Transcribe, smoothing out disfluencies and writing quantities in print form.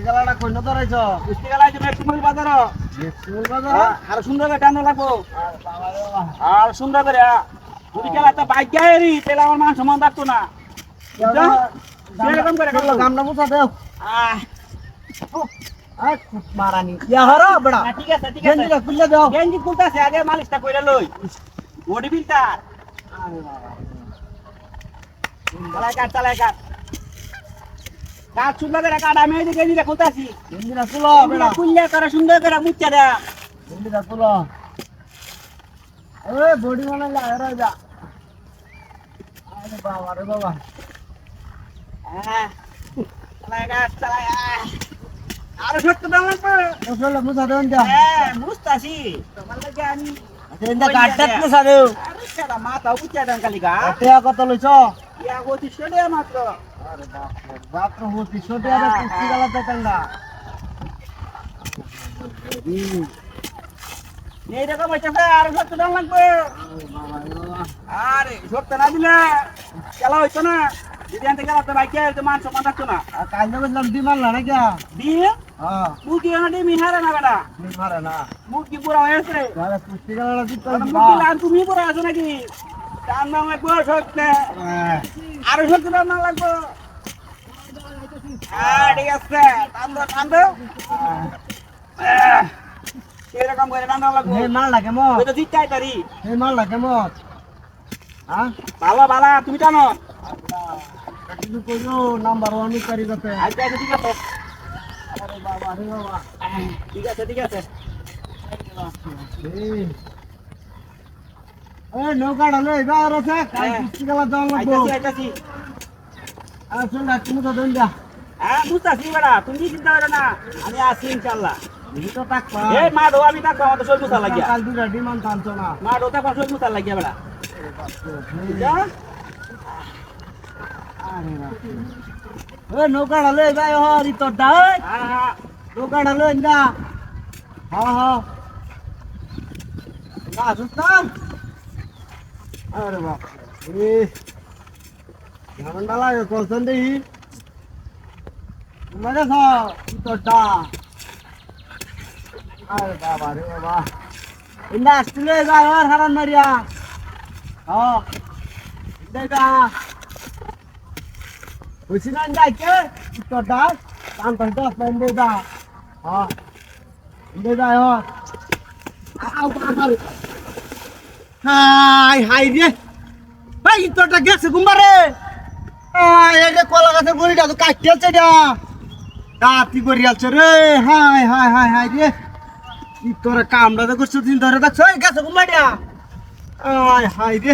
গালাটা কইনো ধরাইছ কুস্তি গালাই তুমি সুমল বাজার সুমল বাজার আর সুন্দর করে টানো লাগবো বাবা রে বাবা আর সুন্দর করে যদি খেলাটা বাইক গায়েরি তাহলে আমার মান সমান থাকতো না সেরকম করে গামনা মুছা দেও আহ আয় মারানি ইয়া হরো বড়া ঠিক আছে গেঞ্জিটা খুলে দাও গেঞ্জি খুলতাছে আগে মালিশটা কইরা লই বডি বিল্ডার চালাই কাট কাট সুন্দর করে কাট আমি এই যে গেঞ্জিটা খুলতাছি গেঞ্জিটা খুলো বেড়া খুললে করে সুন্দর করে মুচ্ছা দেয়া গেঞ্জিটা খুলো এ বডি মানে লাগা যা আরে বাবা রে বাবা চালাই আরো সত্য দাম লাগবে আসলে মুছা দেন যা হ্যাঁ বুঝতাছি তোমার লাগে আমি এন্ডা গাড্ডাত মুছা দেও আরে সেটা মাথা উচ্চা দেন খালি গা টিয়া কত লইছ ইয়া গতি সেটা মাত্র আরে বাপ রে বাপ তো হতি ছোট আর কুস্তি গালাতে টাঙ্গা এইরকম হইতেছে আরো সত্য দাম লাগবে আরে সত্য না দিলে খেলা হইতো না যদি আনতে গেলাম তো বাইকে মান সম্মান থাকতো না আর কাল না বললাম দি মারলা না কি দিয়ে হ্যাঁ মুরগি এনে মিহারে না বেটা দি মারে না মুরগি পুরা হয়েছে আরে কুস্তি গালাটা দিতে মুরগি লান তুমি পুরা আছো নাকি টান নাম একটু সত্যি আরো সত্যি দাম না লাগবে ঠিক আছে টান দাও এরকম করে টান লাগবে হে মারলা কেমন ওই তো জিতটাই তারি হে মারলা কেমন হ্যাঁ ভালো ভালো তুমি টানো কিছু কইও নাম্বার 1 কারি যাতে আচ্ছা আচ্ছা ঠিক আছে আরে বাবা রে বাবা ঠিক আছে ঠিক আছে এই নৌকা ঢালে এবার আছে কাল কুস্তি গালা যাওয়া লাগবো আইতাছি আইতাছি আসুন না তুমি তো দেন যা হ্যাঁ বুঝতাছি বেটা তুমি চিন্তা করো না আমি আছি ইনশাআল্লাহ তুমি তো থাকবা এই মা দো আমি থাকবো আমার তো শরীর মুছা লাগিয়া কাল দুটা ডিমান্ড টানছো না মা দো থাকবো শরীর মুছা লাগিয়া বেটা যা এ নৌকা ঢালে এবার হরি তোর দা হ্যাঁ নৌকা ঢালে ইন্দা হ্যাঁ হ্যাঁ না সুস্তাম আরে বাপ রে ঝামেলা লাগে কোন দেই মানে তোর দা আরে বাবা রে বাবা ইন্দা আসলে যায় আর হারান মারিয়া হ্যাঁ দেখা বুঝি না যাইকে তোর দা কাম করতে পেন্দে দা হ্যাঁ দে দা হ্যাঁ আউ বাবা হাই হাই রে ভাই তোরটা গেছে গুম্বারে এই যে কলা গাছের গড়িটা তো কাটতেছে এটা দাঁতি করি আছে রে হাই হাই হাই হাই রে তোর কামটা তো করছো দিন ধরে দেখছো গেছে গুম্বাটা হাই হাই রে